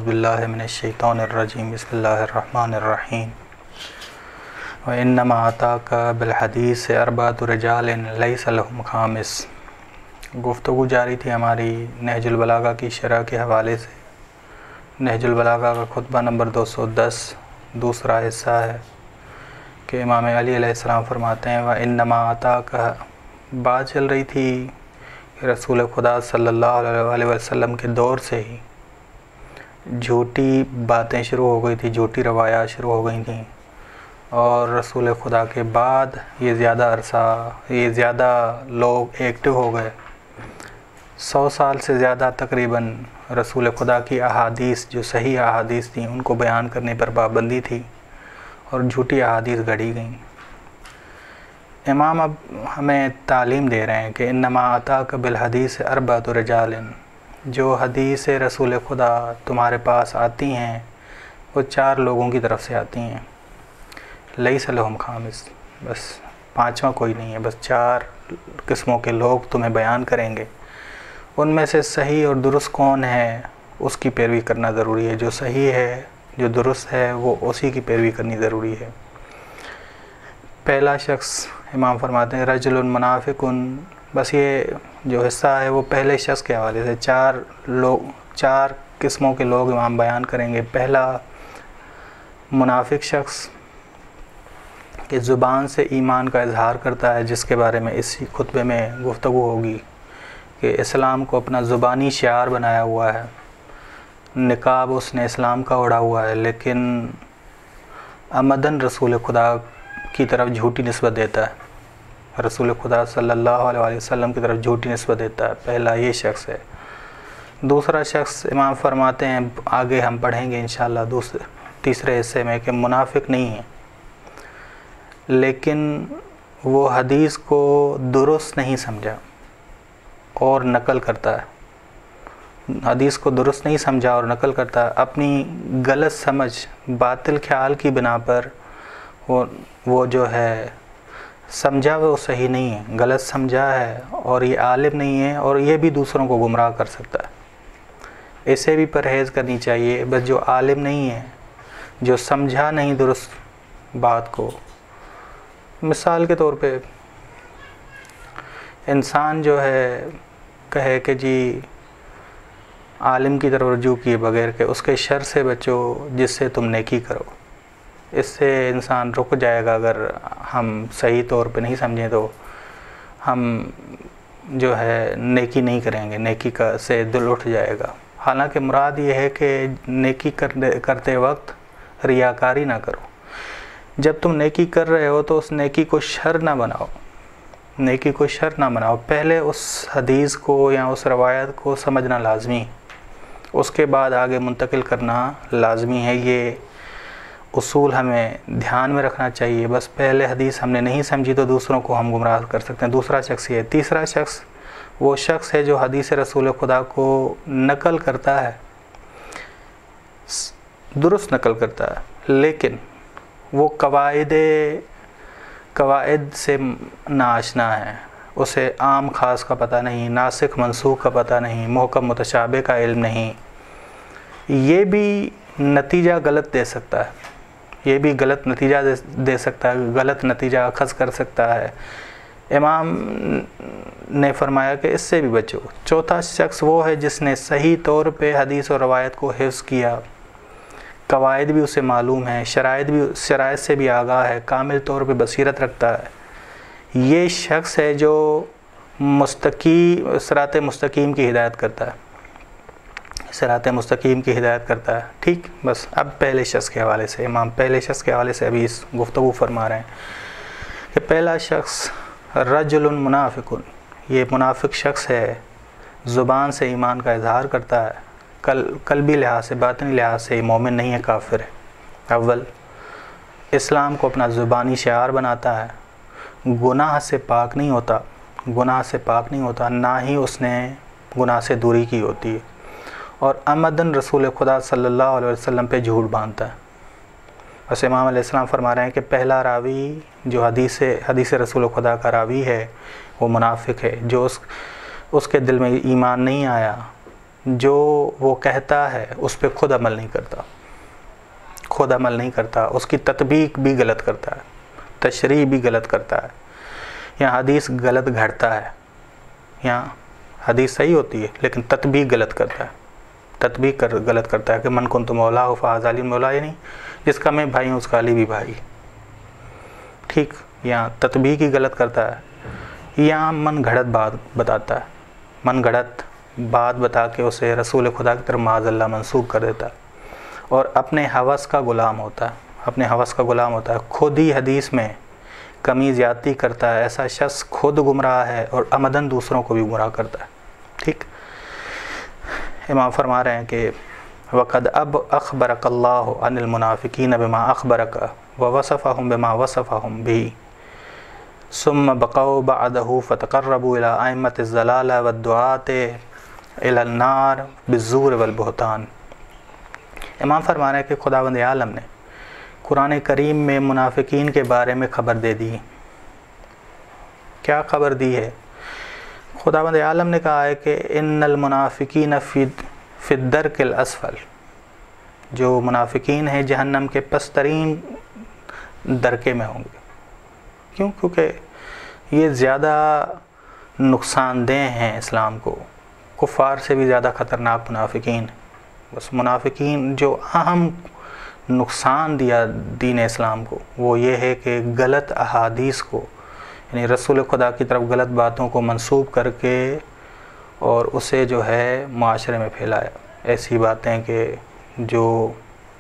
باللہ من الشیطان الرجیم بسم اللہ الرحمن الرحیم وَإِنَّمَا أَتَاكَ بِالْحَدِيثِ أَرْبَعَةُ رِجَالٍ لَيْسَ لَهُمْ خَامِسٌ۔ گفتگو جاری تھی ہماری نہج البلاغہ کی شرح کے حوالے سے۔ نہج البلاغہ کا خطبہ نمبر 210 دوسرا حصہ ہے کہ امام علی علیہ السلام فرماتے ہیں وَإِنَّمَا أَتَاكَ۔ بات چل رہی تھی کہ رسول خدا صلی اللہ علیہ وسلم کے دور سے ہی جھوٹی باتیں شروع ہو گئی تھی، جھوٹی روایات شروع ہو گئی تھیں، اور رسول خدا کے بعد یہ زیادہ لوگ ایکٹیو ہو گئے۔ 100 سال سے زیادہ تقریباً رسول خدا کی احادیث جو صحیح احادیث تھیں ان کو بیان کرنے پر پابندی تھی اور جھوٹی احادیث گھڑی گئیں۔ امام اب ہمیں تعلیم دے رہے ہیں کہ انما اتاک بالحدیث اربعۃ رجال، جو حدیث رسول خدا تمہارے پاس آتی ہیں وہ 4 لوگوں کی طرف سے آتی ہیں۔ لیس لہم خامس، بس 5واں کوئی نہیں ہے، بس 4 قسموں کے لوگ تمہیں بیان کریں گے۔ ان میں سے صحیح اور درست کون ہے اس کی پیروی کرنا ضروری ہے، جو صحیح ہے جو درست ہے وہ اسی کی پیروی کرنی ضروری ہے۔ پہلا شخص امام فرماتے ہیں رجل منافق، بس یہ جو حصہ ہے وہ پہلے شخص کے حوالے سے 4 قسموں کے لوگ امام بیان کریں گے۔ پہلا منافق شخص کہ زبان سے ایمان کا اظہار کرتا ہے، جس کے بارے میں اسی خطبے میں گفتگو ہوگی کہ اسلام کو اپنا زبانی شعار بنایا ہوا ہے، نقاب اس نے اسلام کا اوڑھا ہوا ہے، لیکن عمدن رسول خدا کی طرف جھوٹی نسبت دیتا ہے، رسول خدا صلی اللہ علیہ وسلم کی طرف جھوٹی نسبت دیتا ہے۔ پہلا یہ شخص ہے۔ دوسرا شخص امام فرماتے ہیں، آگے ہم پڑھیں گے انشاءاللہ تیسرے حصے میں، کہ منافق نہیں ہے لیکن وہ حدیث کو درست نہیں سمجھا اور نقل کرتا ہے، حدیث کو درست نہیں سمجھا اور نقل کرتا ہے، اپنی غلط سمجھ باطل خیال کی بنا پر وہ جو ہے سمجھا وہ صحیح نہیں ہے، غلط سمجھا ہے، اور یہ عالم نہیں ہے اور یہ بھی دوسروں کو گمراہ کر سکتا ہے۔ اسے بھی پرہیز کرنی چاہیے۔ بس جو عالم نہیں ہے، جو سمجھا نہیں درست بات کو، مثال کے طور پہ انسان جو ہے کہے کہ جی عالم کی طرف رجوع کیے بغیر کہ اس کے شر سے بچو جس سے تم نیکی کرو، اس سے انسان رک جائے گا۔ اگر ہم صحیح طور پہ نہیں سمجھیں تو ہم جو ہے نیکی نہیں کریں گے، نیکی کا سے دل اٹھ جائے گا۔ حالانکہ مراد یہ ہے کہ نیکی کرتے وقت ریاکاری نہ کرو۔ جب تم نیکی کر رہے ہو تو اس نیکی کو شر نہ بناؤ، نیکی کو شر نہ بناؤ۔ پہلے اس حدیث کو یا اس روایت کو سمجھنا لازمی، اس کے بعد آگے منتقل کرنا لازمی ہے۔ یہ اصول ہمیں دھیان میں رکھنا چاہیے۔ بس پہلے حدیث ہم نے نہیں سمجھی تو دوسروں کو ہم گمراہ کر سکتے ہیں۔ دوسرا شخص یہ ہے۔ تیسرا شخص وہ شخص ہے جو حدیث رسول خدا کو نقل کرتا ہے، درست نقل کرتا ہے، لیکن وہ قواعد سے ناآشنا ہے، اسے عام خاص کا پتہ نہیں، ناسخ منسوخ کا پتہ نہیں، محکم متشابہ کا علم نہیں۔ یہ بھی نتیجہ غلط دے سکتا ہے، یہ بھی غلط نتیجہ دے سکتا ہے، غلط نتیجہ اخذ کر سکتا ہے۔ امام نے فرمایا کہ اس سے بھی بچو۔ چوتھا شخص وہ ہے جس نے صحیح طور پہ حدیث اور روایت کو حفظ کیا، قواعد بھی اسے معلوم ہیں، شرائط سے بھی آگاہ ہے، کامل طور پہ بصیرت رکھتا ہے۔ یہ شخص ہے جو صراط مستقیم کی ہدایت کرتا ہے، صراط مستقیم کی ہدایت کرتا ہے۔ ٹھیک، بس اب پہلے شخص کے حوالے سے امام پہلے شخص کے حوالے سے ابھی اس گفتگو فرما رہے ہیں کہ پہلا شخص رجل منافق، یہ منافق شخص ہے، زبان سے ایمان کا اظہار کرتا ہے، قلبی لحاظ سے باطنی لحاظ سے مومن نہیں ہے، کافر ہے۔ اول اسلام کو اپنا زبانی شعار بناتا ہے، گناہ سے پاک نہیں ہوتا، نہ ہی اس نے گناہ سے دوری کی ہوتی ہے، اور عمدن رسول خدا صلی اللہ علیہ وسلم پہ جھوٹ باندھتا ہے۔ بس امام علیہ السلام فرما رہے ہیں کہ پہلا راوی جو حدیث رسول خدا کا راوی ہے وہ منافق ہے، جو اس کے دل میں ایمان نہیں آیا، جو وہ کہتا ہے اس پہ خود عمل نہیں کرتا، اس کی تطبیق بھی غلط کرتا ہے، تشریح بھی غلط کرتا ہے، یا حدیث غلط گھڑتا ہے، یا حدیث صحیح ہوتی ہے لیکن تطبیق غلط کرتا ہے، غلط کرتا ہے کہ من کنت مولا ہو فہذا علی مولا، یعنی جس کا میں بھائی ہوں اس کا علی بھی بھائی، ٹھیک، یا تطبیق ہی غلط کرتا ہے، یا من گھڑت بات بتاتا ہے، من گھڑت بات بتا کے اسے رسول خدا کی طرف معاذ اللہ منسوب کر دیتا ہے، اور اپنے ہوس کا غلام ہوتا ہے، خود ہی حدیث میں کمی زیادتی کرتا ہے، ایسا شخص خود گمراہ ہے اور عمدن دوسروں کو بھی گمراہ کرتا ہے، ٹھیک۔ امام فرما رہے ہیں کہ وَقَدْ أَخْبَرَكَ اللَّهُ عَنِ الْمُنَافِقِينَ بِمَا أَخْبَرَكَ وَوَصَفَهُمْ بِمَا وَصَفَهُمْ بِهِ ثُمَّ بَقَوْا بَعْدَهُ فَتَقَرَّبُوا إِلَىٰ أَئِمَّةِ الضَّلَالَةِ وَالدُّعَاةِ إِلَى النَّارِ بِالزُّورِ وَالْبُهْتَانِ۔ امام فرما رہے ہیں کہ خداوند عالم نے قرآن کریم میں منافقین کے بارے میں خبر دے دی۔ کیا خبر دی ہے؟ خداوند عالم نے کہا ہے کہ ان المنافقین فی الدرک الاسفل، جو منافقین ہیں جہنم کے پسترین درکے میں ہوں گے۔ کیوں؟ کیونکہ یہ زیادہ نقصان دہ ہیں اسلام کو، کفار سے بھی زیادہ خطرناک منافقین۔ بس منافقین جو اہم نقصان دیا دین اسلام کو وہ یہ ہے کہ غلط احادیث کو، یعنی رسول خدا کی طرف غلط باتوں کو منسوب کر کے اور اسے جو ہے معاشرے میں پھیلایا، ایسی باتیں کہ جو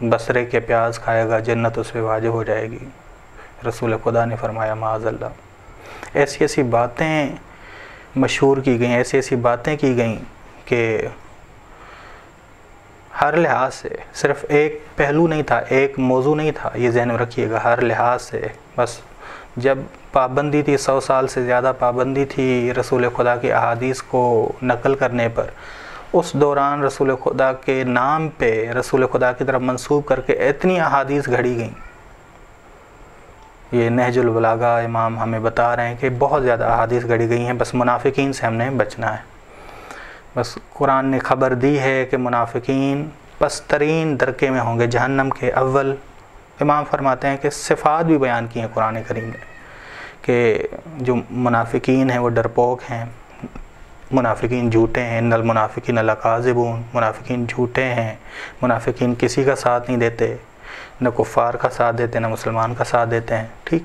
بصرے کے پیاز کھائے گا جنت اس پہ واجب ہو جائے گی، رسول خدا نے فرمایا معاذ اللہ۔ ایسی باتیں مشہور کی گئیں، ایسی باتیں کی گئیں کہ ہر لحاظ سے، صرف ایک پہلو نہیں تھا، ایک موضوع نہیں تھا، یہ ذہن میں رکھیے گا، ہر لحاظ سے۔ بس جب پابندی تھی، 100 سال سے زیادہ پابندی تھی رسول خدا کی احادیث کو نقل کرنے پر، اس دوران رسول خدا کے نام پہ رسول خدا کی طرف منسوب کر کے اتنی احادیث گھڑی گئیں۔ یہ نہج البلاغہ امام ہمیں بتا رہے ہیں کہ بہت زیادہ احادیث گھڑی گئی ہیں، بس منافقین سے ہم نے بچنا ہے۔ بس قرآن نے خبر دی ہے کہ منافقین پسترین درکے میں ہوں گے جہنم کے۔ اول امام فرماتے ہیں کہ صفات بھی بیان کی ہیں قرآن کریم نے کہ جو منافقین ہیں وہ ڈرپوک ہیں، منافقین جھوٹے ہیں، ان المنافقین لکاذبون، منافقین جھوٹے ہیں، منافقین کسی کا ساتھ نہیں دیتے، نہ کفار کا ساتھ دیتے نہ مسلمان کا ساتھ دیتے ہیں، ٹھیک۔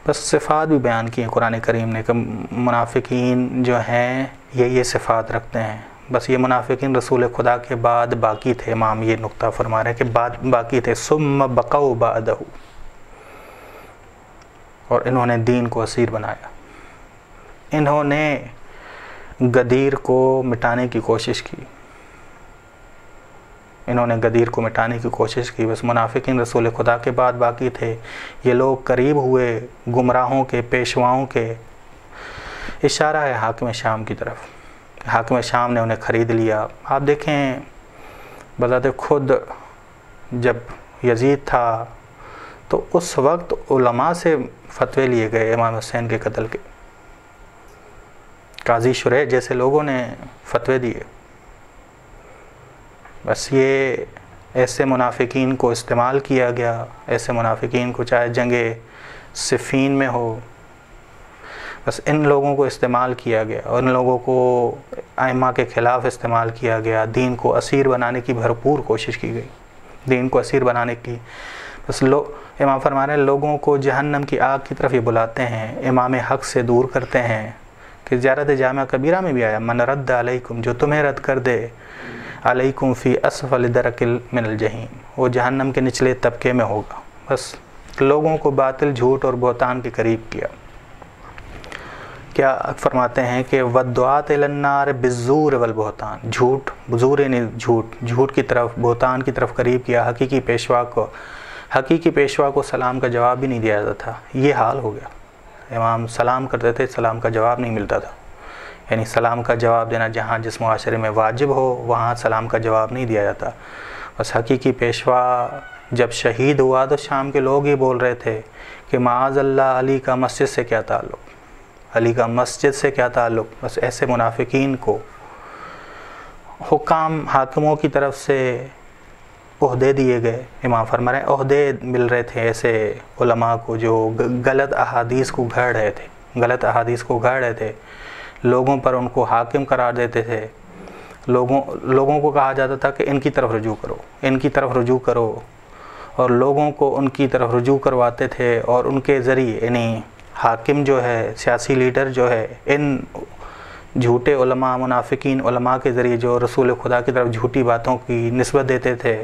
بس صفات بھی بیان کی ہیں قرآن کریم نے کہ منافقین جو ہیں یہ صفات رکھتے ہیں۔ بس یہ منافقین رسول خدا کے بعد باقی تھے، امام یہ نقطہ فرما رہے ہیں کہ باقی تھے، ثم بقوا بعدہ، اور انہوں نے دین کو اسیر بنایا، انہوں نے غدیر کو مٹانے کی کوشش کی، بس منافقین رسول خدا کے بعد باقی تھے۔ یہ لوگ قریب ہوئے گمراہوں کے، پیشواؤں کے۔ اشارہ ہے حاکم شام کی طرف، حاکم شام نے انہیں خرید لیا۔ آپ دیکھیں بذات خود جب یزید تھا تو اس وقت علماء سے فتوے لیے گئے امام حسین کے قتل کے، قاضی شریح جیسے لوگوں نے فتوے دیے۔ بس یہ ایسے منافقین کو استعمال کیا گیا، ایسے منافقین کو، چاہے جنگ صفین میں ہو، بس ان لوگوں کو استعمال کیا گیا، اور ان لوگوں کو ائمہ کے خلاف استعمال کیا گیا، دین کو اسیر بنانے کی بھرپور کوشش کی گئی، دین کو اسیر بنانے کی۔ بس امام فرما رہے ہیں لوگوں کو جہنم کی آگ کی طرف یہ بلاتے ہیں، امام حق سے دور کرتے ہیں، کہ زیارت جامعہ کبیرہ میں بھی آیا من رد علیکم، جو تمہیں رد کر دے، علیکم فی اسفل درک من الجحیم، وہ جہنم کے نچلے طبقے میں ہوگا۔ بس لوگوں کو باطل، جھوٹ اور بہتان کے قریب کیا۔ کیا فرماتے ہیں کہ وَالدُّعَاةِ إِلَى النَّارِ بِالزُّورِ وَالْبُهْتَانِ، جھوٹ، زور یعنی جھوٹ کی طرف، بہتان کی طرف قریب کیا۔ حقیقی پیشوا کو سلام کا جواب بھی نہیں دیا جاتا تھا، یہ حال ہو گیا۔ امام سلام کرتے تھے، سلام کا جواب نہیں ملتا تھا، یعنی سلام کا جواب دینا جہاں جس معاشرے میں واجب ہو وہاں سلام کا جواب نہیں دیا جاتا۔ بس حقیقی پیشوا جب شہید ہوا تو شام کے لوگ ہی بول رہے تھے کہ معاذ اللہ علی کا مسجد سے کیا تعلق، علی کا مسجد سے کیا تعلق۔ بس ایسے منافقین کو حکام حاکموں کی طرف سے عہدے دیے گئے. امام فرما رہے ہیں عہدے مل رہے تھے ایسے علماء کو جو غلط احادیث کو گھڑ رہے تھے, لوگوں پر ان کو حاکم قرار دیتے تھے. لوگوں کو کہا جاتا تھا کہ ان کی طرف رجوع کرو, اور لوگوں کو ان کی طرف رجوع کرواتے تھے, اور ان کے ذریعے یعنی حاکم جو ہے, سیاسی لیڈر جو ہے, ان جھوٹے علماء, منافقین علماء کے ذریعے جو رسول خدا کی طرف جھوٹی باتوں کی نسبت دیتے تھے,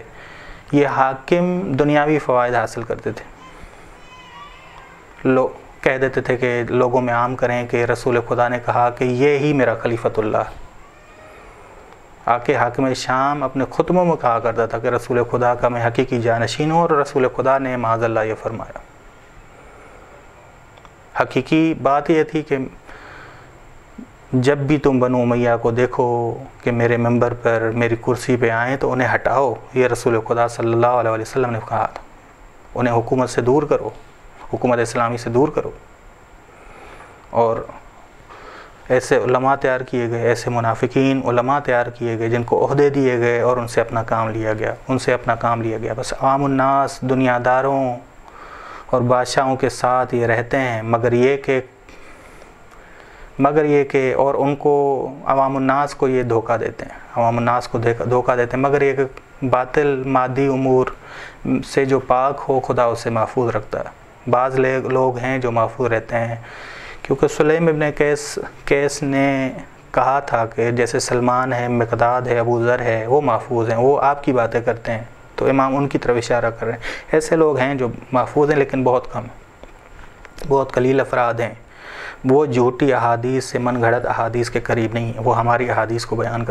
یہ حاکم دنیاوی فوائد حاصل کرتے تھے. کہہ دیتے تھے کہ لوگوں میں عام کریں کہ رسول خدا نے کہا کہ یہ ہی میرا خلیفۃ اللہ. آ کے حاکم شام اپنے خطبوں میں کہا کرتا تھا کہ رسول خدا کا میں حقیقی جانشین ہوں, اور رسول خدا نے معاذ اللہ یہ فرمایا. حقیقی بات یہ تھی کہ جب بھی تم بنو امیہ کو دیکھو کہ میرے منبر پر میری کرسی پہ آئیں تو انہیں ہٹاؤ, یہ رسول خدا صلی اللہ علیہ وسلم نے کہا تھا. انہیں حکومت سے دور کرو, حکومت اسلامی سے دور کرو. اور ایسے علماء تیار کیے گئے, ایسے منافقین علماء تیار کیے گئے جن کو عہدے دیے گئے اور ان سے اپنا کام لیا گیا. بس عام الناس, دنیا داروں اور بادشاہوں کے ساتھ یہ رہتے ہیں, مگر یہ کہ اور ان کو عوام الناس کو یہ دھوکہ دیتے ہیں, مگر یہ کہ باطل مادی امور سے جو پاک ہو خدا اسے محفوظ رکھتا ہے. بعض لوگ ہیں جو محفوظ رہتے ہیں, کیونکہ سلیم ابن قیس نے کہا تھا کہ جیسے سلمان ہے, مقداد ہے, ابو ذر ہے, وہ محفوظ ہیں, وہ آپ کی باتیں کرتے ہیں. تو امام ان کی طرف اشارہ کر رہے ہیں. ایسے لوگ ہیں جو محفوظ ہیں لیکن بہت کم, بہت قلیل افراد ہیں. وہ جھوٹی احادیث سے, من گھڑت احادیث کے قریب نہیں ہیں, وہ ہماری احادیث کو بیان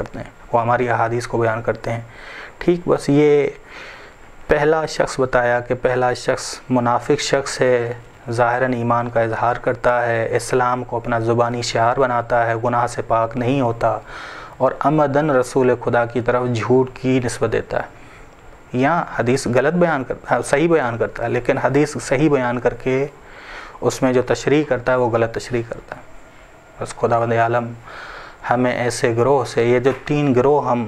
کرتے ہیں. ٹھیک, بس یہ پہلا شخص بتایا کہ پہلا شخص منافق شخص ہے, ظاہراً ایمان کا اظہار کرتا ہے, اسلام کو اپنا زبانی شعار بناتا ہے, گناہ سے پاک نہیں ہوتا, اور عمدن رسول خدا کی طرف جھوٹ کی نسبت دیتا ہے. یا حدیث غلط بیان کرتا ہے, صحیح بیان کرتا ہے, لیکن حدیث صحیح بیان کر کے اس میں جو تشریح کرتا ہے وہ غلط تشریح کرتا ہے. بس خداوند عالم ہمیں ایسے گروہ سے, یہ جو 3 گروہ ہم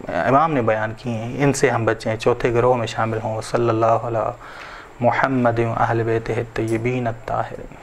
امام نے بیان کیے ہیں, ان سے ہم بچیں, چوتھے گروہ میں شامل ہوں. صلی اللہ علیہ محمد و اہل بیتہ الطیبین الطاہرین.